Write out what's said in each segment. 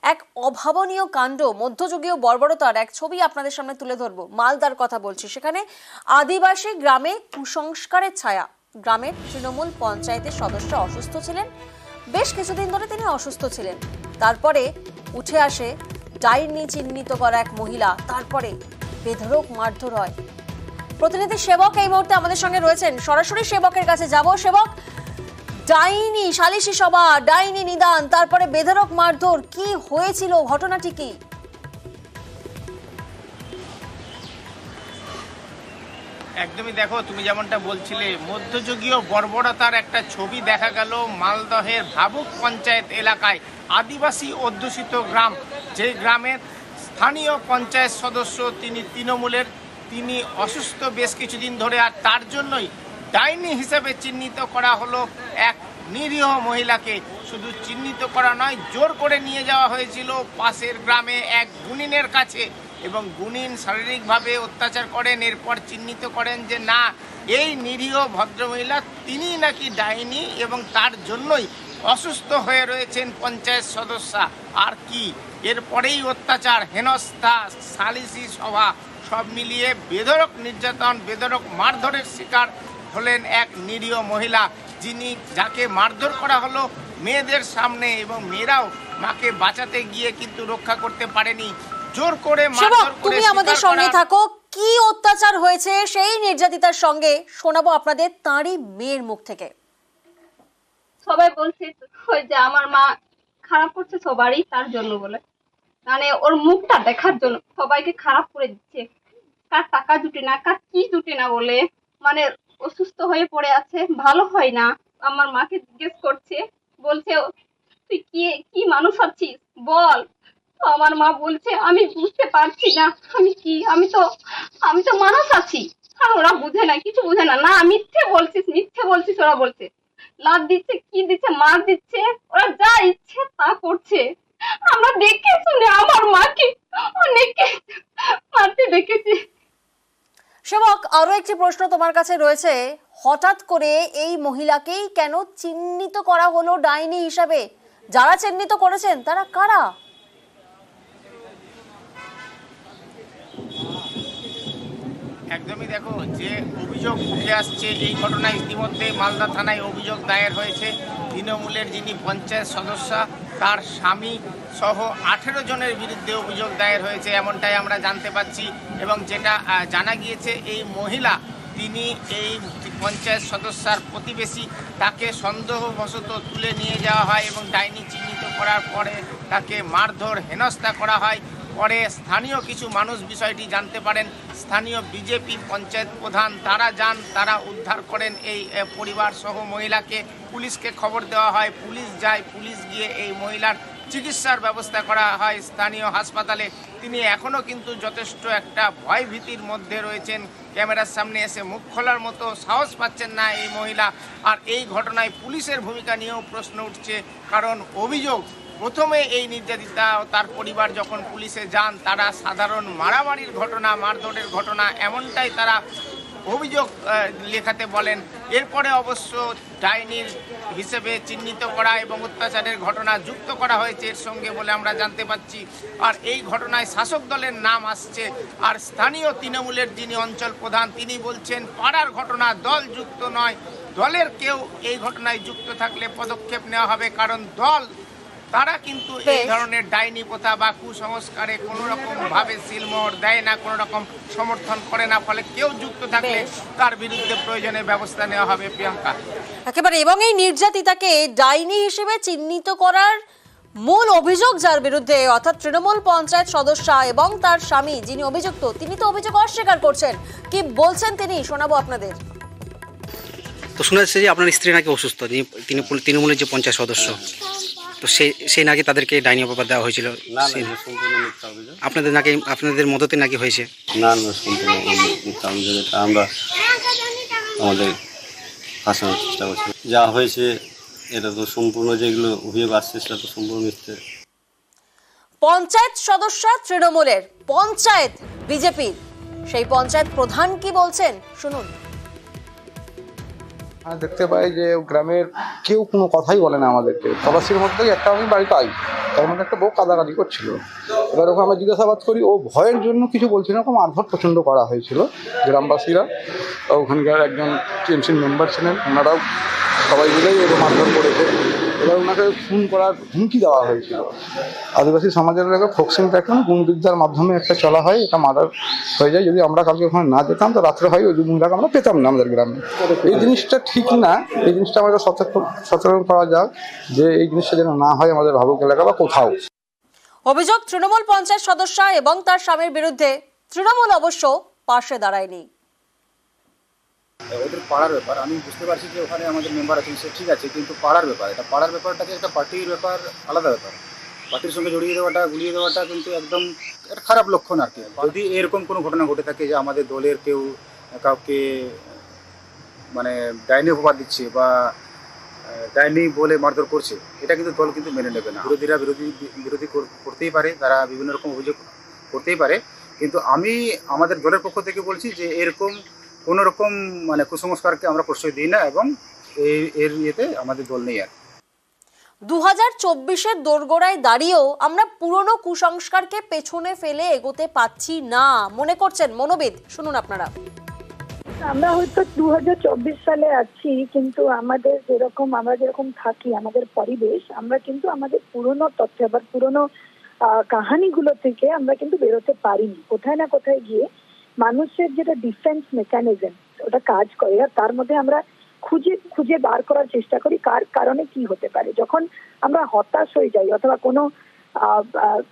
এক অভাবনীয় কাণ্ড, মধ্যযুগীয় বর্বরতার এক ছবি আপনাদের সামনে তুলে ধরবো। মালদার কথা বলছি। সেখানে আদিবাসী গ্রামে কুসংস্কারের ছায়া। গ্রামের তৃণমূল পঞ্চায়েতের সদস্য অসুস্থ ছিলেন, বেশ কিছুদিন ধরে তিনি অসুস্থ ছিলেন। তারপরে উঠে আসে ডাইনি চিহ্নিত করা এক মহিলা, তারপরে বেধড়ক মারধর হয়। প্রতিনিধি সেবক এই মুহূর্তে আমাদের সঙ্গে রয়েছেন, সরাসরি সেবকের কাছে যাব। সেবক, ডাইনি সালিশি সভা, ডাইনি নিদান, তারপরে বেধড়ক মারধর, কি হয়েছিল, ঘটনাটি কি? একদমই, দেখো তুমি যেমনটা বলছিলে, মধ্যযুগীয় বর্বরতার একটা ছবি দেখা গেল মালদহের ভাবুক পঞ্চায়েত এলাকায়। আদিবাসী অধ্যুষিত গ্রাম, যে গ্রামের স্থানীয় পঞ্চায়েত সদস্য তিনি তৃণমূলের, তিনি অসুস্থ বেশ কিছুদিন ধরে, আর তার জন্যই ডাইনি হিসেবে চিহ্নিত করা হলো এক নিরীহ মহিলাকে। শুধু চিহ্নিত করা নয়, জোর করে নিয়ে যাওয়া হয়েছিল পাশের গ্রামে এক গুণিনের কাছে, এবং গুণিন শারীরিকভাবে অত্যাচার করেন। এরপর চিহ্নিত করেন যে না, এই নিরীহ ভদ্রমহিলা তিনিই নাকি ডাইনি, এবং তার জন্যই অসুস্থ হয়ে রয়েছেন পঞ্চায়েত সদস্যা। আর কি, এরপরেই অত্যাচার, হেনস্থা, সালিসি সভা, সব মিলিয়ে বেধড়ক নির্যাতন, বেধড়ক মারধরের শিকার হলেন এক নিরীহ মহিলা, যাকে মারধর করা হলো মেয়েদের সামনে, এবং মেয়েরাও মাকে বাঁচাতে গিয়ে কিন্তু রক্ষা করতে পারেনি। জোর করে মারধর করে। তুমি আমাদের সঙ্গে থাকো, কি অত্যাচার হয়েছে সেই নির্যাতিতার সঙ্গে শোনাবো আপনাদের তাঁরই মেয়ের মুখ থেকে। সবাই বলছে ওই যে আমার মা খারাপ করছে সবারই, তার জন্য বলে, মানে ওর মুখটা দেখার জন্য সবাইকে খারাপ করে দিচ্ছে। কার টাকা জুটে না, কার কি জুটে না বলে, মানে অসুস্থ হয়ে পড়ে আছে, ভালো হয় না। আমার মাকে জিজ্ঞেস করছে, বলছে তুই কি মানুষ আছিস বল। তো আমার মা বলছে আমি বুঝতে পারছি না আমি তো মানুষ আছি। আর ওরা বুঝে না, কিছু বুঝে না। না মিথ্যে বলছিস ওরা বলছে। লাত দিচ্ছে, কি দিচ্ছে, মার দিচ্ছে, ওরা যা ইচ্ছে তা করছে। আমরা দেখে শুনে আমার মাকে অনেকে মারতে দেখেছি। সেবক, আরো একটি প্রশ্ন তোমার কাছে রয়েছে। হঠাৎ করে এই মহিলাকেই কেন চিহ্নিত করা হলো ডাইনি হিসাবে? যারা চিহ্নিত করেছেন তারা কারা? একদমই, দেখো যে অভিযোগ উঠে আসছে এই ঘটনায়, ইতিমধ্যে মালদা থানায় অভিযোগ দায়ের হয়েছে। তৃণমূলের যিনি পঞ্চায়েত সদস্যা, তার স্বামী সহ 18 জনের বিরুদ্ধে অভিযোগ দায়ের হয়েছে, এমনটাই আমরা জানতে পাচ্ছি। এবং যেটা জানা গিয়েছে, এই মহিলা তিনি এই পঞ্চায়েত সদস্যার প্রতিবেশী। তাকে সন্দেহবশত তুলে নিয়ে যাওয়া হয় এবং ডাইনি চিহ্নিত করার পরে তাকে মারধর, হেনস্থা করা হয়। পরে স্থানীয় কিছু মানুষ বিষয়টি জানতে পারেন। স্থানীয় বিজেপি পঞ্চায়েত প্রধান তারা যান, তারা উদ্ধার করেন এই পরিবার সহ মহিলাকে। পুলিশকে খবর দেওয়া হয়, পুলিশ যায়, পুলিশ গিয়ে এই মহিলার চিকিৎসার ব্যবস্থা করা হয় স্থানীয় হাসপাতালে। তিনি এখনও কিন্তু যথেষ্ট একটা ভয় ভীতির মধ্যে রয়েছেন। ক্যামেরার সামনে এসে মুখ খোলার মতো সাহস পাচ্ছেন না এই মহিলা। আর এই ঘটনায় পুলিশের ভূমিকা নিয়েও প্রশ্ন উঠছে, কারণ অভিযোগ প্রথমে এই নির্যাতিতা ও তার পরিবার যখন পুলিশে যান, তারা সাধারণ মারামারির ঘটনা, মারধরের ঘটনা, এমনটাই তারা অভিযোগ লেখাতে বলেন। এরপরে অবশ্য ডাইনির হিসেবে চিহ্নিত করা এবং অত্যাচারের ঘটনা যুক্ত করা হয়েছে এর সঙ্গে বলে আমরা জানতে পাচ্ছি। আর এই ঘটনায় শাসক দলের নাম আসছে। আর স্থানীয় তৃণমূলের যিনি অঞ্চল প্রধান, তিনি বলছেন পাড়ার ঘটনা, দল যুক্ত নয়। দলের কেউ এই ঘটনায় যুক্ত থাকলে পদক্ষেপ নেওয়া হবে, কারণ দল তারা কিন্তু এই ধরনের ডাইনি প্রথা বা কুসংস্কারে কোনো রকম ভাবে সিলমোহর দেয় না, কোনো রকম সমর্থন করে না। ফলে কেউ যুক্ত থাকলে তার বিরুদ্ধে প্রয়োজনীয় ব্যবস্থা নেওয়া হবে। প্রিয়াঙ্কা, একেবারে। এবং এই নির্যাতিতাকে ডাইনি হিসেবে চিহ্নিত করার মূল অভিযোগ যার বিরুদ্ধে, অর্থাৎ তৃণমূল পঞ্চায়েত সদস্যা এবং তার স্বামী যিনি অভিযুক্ত, তিনি তো অভিযোগ অস্বীকার করছেন। কি বলছেন তিনি শোনাবো আপনাদের। তো শোনা যাচ্ছে যে আপনার স্ত্রী নাকি অসুস্থ, তিনি তৃণমূলের যে পঞ্চায়েত সদস্য, তো সেই নাকি তাদেরকে ডাইনি অপবাদ দেওয়া হয়েছিল। আপনাদের নাকি, আপনাদের মদতে নাকি হয়েছে? না, সম্পূর্ণ মিথ্যা অভিযোগ। এটা আমরা আমাদের ফাঁসানোর চেষ্টা করছি। যা হয়েছে এটা তো সম্পূর্ণ, যেগুলো অভিযোগ আসছে সেটা তো সম্পূর্ণ মিথ্যে। পঞ্চায়েত সদস্য তৃণমূলের, পঞ্চায়েত বিজেপির, সেই পঞ্চায়েত প্রধান কি বলছেন শুনুন। দেখতে পাই যে গ্রামের কেউ কোনো কথাই বলে না আমাদেরকে। তলাশির মধ্যেই একটা আমি বাড়ি পাই, তার মধ্যে একটা বউ কাদাকাদি করছিল। এবার ওকে আমরা জিজ্ঞাসাবাদ করি, ও ভয়ের জন্য কিছু বলছিল না, এরকম মারধর প্রচণ্ড করা হয়েছিল গ্রামবাসীরা। ওখানকার একজন টিএমসির মেম্বার ছিলেন, ওনারাও সবাই মিলেই ওকে মারধর করেছে। এবার ওনাকে খুন করার হুমকি দেওয়া হয়েছিল। আদিবাসী সমাজের লোক ফোকসিং প্যাটার্ন গুণবিদ্যার মাধ্যমে একটা চলা হয়, এটা মার্ডার হয়ে যায়। যদি আমরা কালকে ওখানে না যেতাম তো রাত্রে হয় ওই মহিলাকে আমরা পেতাম না আমাদের গ্রামে। এই জিনিসটা ঠিক না, এই জিনিসটা আমাদের সচেতন করা যাক যে এই জিনিসটা যেন না হয় আমাদের ভাবুক এলাকা বা কোথাও। অভিযোগ তৃণমূল পঞ্চায়েত সদস্য এবং তার স্বামীর বিরুদ্ধে তৃণমূল অবশ্য পাশে দাঁড়ায়নি। ওদের পাড়ার ব্যাপার, আমি বুঝতে পারছি যে ওখানে আমাদের মেম্বার আছেন, সে ঠিক আছে, কিন্তু পাড়ার ব্যাপার, এটা পাড়ার ব্যাপারটাকে একটা পার্টির ব্যাপার আলাদা ব্যাপার। পার্টির সঙ্গে জড়িয়ে দেওয়াটা, গুলিয়ে দেওয়াটা কিন্তু একদম একটা খারাপ লক্ষণ আর কি। যদি এরকম কোনো ঘটনা ঘটে থাকে যে আমাদের দলের কেউ কাউকে মানে ডাইনি অপবাদ দিচ্ছে বা ডাইনি বলে মারধর করছে, এটা কিন্তু দল কিন্তু মেনে নেবে না। বিরোধীরা বিরোধী করতেই পারে, তারা বিভিন্ন রকম অভিযোগ করতেই পারে, কিন্তু আমি আমাদের দলের পক্ষ থেকে বলছি যে এরকম কোনো রকম মানে কুসংস্কারকে আমরা প্রশ্রয় দিই না, এবং এর ইয়েতে আমাদের দল নেই। আর 2024-এর দোরগোড়ায় দাঁড়িয়েও আমরা পুরনো কুসংস্কারকে পেছনে ফেলে এগোতে পাচ্ছি না মনে করছেন মনোবিদ। শুনুন আপনারা। আমরা হয়তো 2024 সালে আছি, কিন্তু আমাদের আমরা যেরকম থাকি, আমাদের পরিবেশ, আমরা কিন্তু আমাদের পুরনো তথ্য বা পুরনো কাহানিগুলো থেকে আমরা কিন্তু বেরোতে পারিনি। কোথায় না কোথায় গিয়ে মানুষের যেটা ডিফেন্স মেকানিজম ওটা কাজ করে, আর তার মধ্যে আমরা খুঁজে বার করার চেষ্টা করি কার কারণে কি হতে পারে। যখন আমরা হতাশ হয়ে যাই অথবা কোনো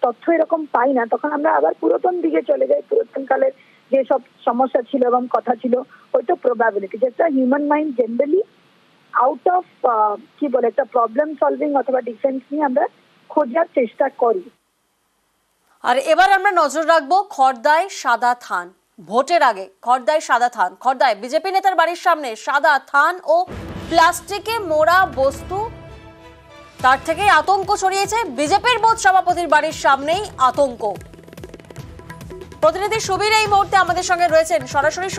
তথ্য এরকম পাই না, তখন আমরা আবার পুরাতন দিকে চলে যাই। পুরাতনকালের যেসব সমস্যা ছিল এবং কথা ছিল, ওইটা প্রবাবিলিটি, যেটা human mind generally out of একটা প্রবলেম সলভিং অথবা ডিফেন্স নিয়ে আমরা খোঁজার চেষ্টা করি। আর এবার আমরা নজর রাখবো খড়দায় সাদা থান। ভোটের আগে খড়দায় সাদা থান, খড়দায় বিজেপি নেতার বাড়ির সামনে সাদা থান ও প্লাস্টিকে মোড়া বস্তু, তার থেকে আতঙ্ক ছড়িয়েছে। বিজেপির বুথ সভাপতির বাড়ির সামনেই আতঙ্ক। প্রতিনিধি সুবীর এই মুহূর্তে আমাদের সঙ্গে রয়েছেন, সরাসরি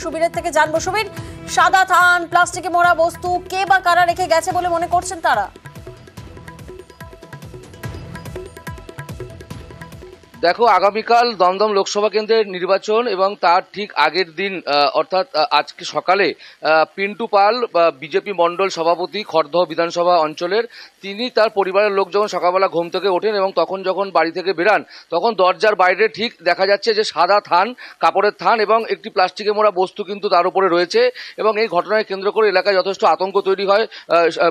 সুবীরের থেকে জানবো। সুবীর, সাদা থান, প্লাস্টিকে মোড়া বস্তু কে বা কারা রেখে গেছে বলে মনে করছেন তারা? দেখো, আগামীকাল দমদম লোকসভা কেন্দ্রের নির্বাচন এবং তার ঠিক আগের দিন অর্থাৎ আজকে সকালে পিন্টু পাল বিজেপি মণ্ডল সভাপতি খড়দহ বিধানসভা অঞ্চলের, তিনি তার পরিবারের লোক যখন সকালবেলা ঘুম থেকে ওঠেন এবং তখন যখন বাড়ি থেকে বেরান, তখন দরজার বাইরে ঠিক দেখা যাচ্ছে যে সাদা থান, কাপড়ের থান এবং একটি প্লাস্টিকে মোড়া বস্তু কিন্তু তার উপরে রয়েছে। এবং এই ঘটনাকে কেন্দ্র করে এলাকায় যথেষ্ট আতঙ্ক তৈরি হয়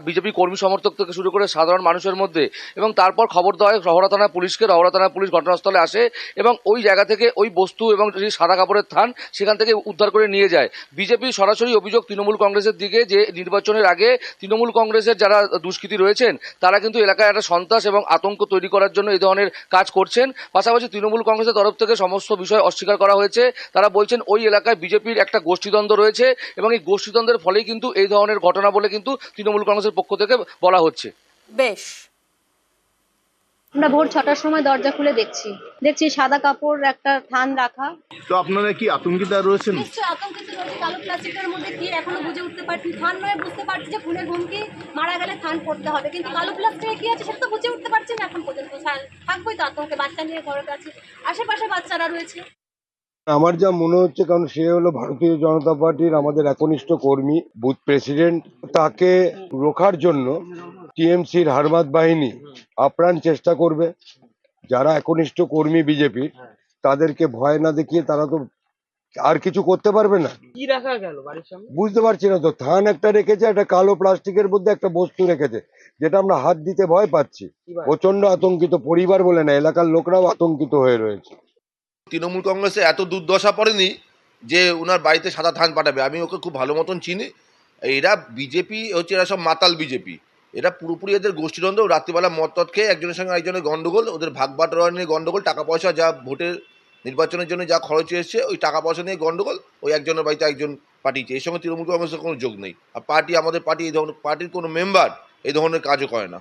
বিজেপি কর্মী সমর্থক থেকে শুরু করে সাধারণ মানুষের মধ্যে। এবং তারপর খবর দেওয়া হয় রহরা থানা পুলিশকে। রহরা থানা পুলিশ ঘটনাস্থলে আসে এবং ওই জায়গা থেকে ওই বস্তু এবং সাদা কাপড়ের থান সেখান থেকে উদ্ধার করে নিয়ে যায়। বিজেপি সরাসরি অভিযোগ তৃণমূল কংগ্রেসের দিকে যে নির্বাচনের আগে তৃণমূল কংগ্রেসের যারা দুষ্কৃতী রয়েছেন তারা কিন্তু এলাকায় একটা সন্ত্রাস এবং আতঙ্ক তৈরি করার জন্য এই ধরনের কাজ করছেন। পাশাপাশি তৃণমূল কংগ্রেসের তরফ থেকে সমস্ত বিষয় অস্বীকার করা হয়েছে। তারা বলছেন ওই এলাকায় বিজেপির একটা গোষ্ঠীদ্বন্দ্ব রয়েছে এবং এই গোষ্ঠীদ্বন্দ্বের ফলেই কিন্তু এই ধরনের ঘটনা বলে কিন্তু তৃণমূল কংগ্রেসের পক্ষ থেকে বলা হচ্ছে। বেশ, আমরা ভোর 6টার সময় দরজা খুলে দেখছি সাদা কাপড় একটা থান রাখা। তো আপনারা কি আতঙ্কিত রয়েছেন? নিশ্চয়ই আতঙ্কিত রয়েছে। কালো প্লাস্টিকের মধ্যে কি এখনো বুঝে উঠতে পারছি। থান নয়, বুঝতে পারছি যে খুনের হুমকি, মারা গেলে থান পড়তে হবে, কিন্তু কালো প্লাস্টিকে কি আছে সেটা তো বুঝে উঠতে পারছি না এখন পর্যন্ত। থাকবোই তো আতঙ্কে, বাচ্চা নিয়ে ঘরে কাছে, আশেপাশে বাচ্চারা রয়েছে। আমার যা মনে হচ্ছে, কারণ সে হলো ভারতীয় জনতা পার্টির আমাদের একনিষ্ঠ কর্মী, বুথ প্রেসিডেন্ট, তাকে রোখার জন্য টিএমসির হারমাত বাহিনী আপ্রাণ চেষ্টা করবে। যারা একনিষ্ঠ কর্মী বিজেপির, তাদেরকে ভয় না দেখিয়ে তারা তো আর কিছু করতে পারবে না। কি রাখা গেল বাড়ির সামনে বুঝতে পারছি না তো। থান একটা রেখেছে, একটা কালো প্লাস্টিকের মধ্যে একটা বস্তু রেখেছে, যেটা আমরা হাত দিতে ভয় পাচ্ছি। প্রচন্ড আতঙ্কিত, পরিবার বলে না, এলাকার লোকরাও আতঙ্কিত হয়ে রয়েছে। তৃণমূল কংগ্রেসে এত দুর্দশা পড়েনি যে ওনার বাড়িতে সাদা থান পাঠাবে। আমি ওকে খুব ভালো মতন চিনি। এরা বিজেপি হচ্ছে, এরা সব মাতাল বিজেপি। এরা পুরোপুরি এদের গোষ্ঠীদ্বন্দ্ব। রাত্রিবেলা মদ খেয়ে একজনের সঙ্গে আরেকজনের গন্ডগোল, ওদের ভাগ বাটোয়ারা নিয়ে গন্ডগোল, টাকা পয়সা যা ভোটের নির্বাচনের জন্য যা খরচ এসছে ওই টাকা পয়সা নিয়ে গন্ডগোল। ওই একজনের বাড়িতে একজন পাঠিয়েছে, এর সঙ্গে তৃণমূল কংগ্রেসের কোনো যোগ নেই। আর পার্টি, আমাদের পার্টি এই ধরনের পার্টির কোনো মেম্বার এই ধরনের কাজও করে না।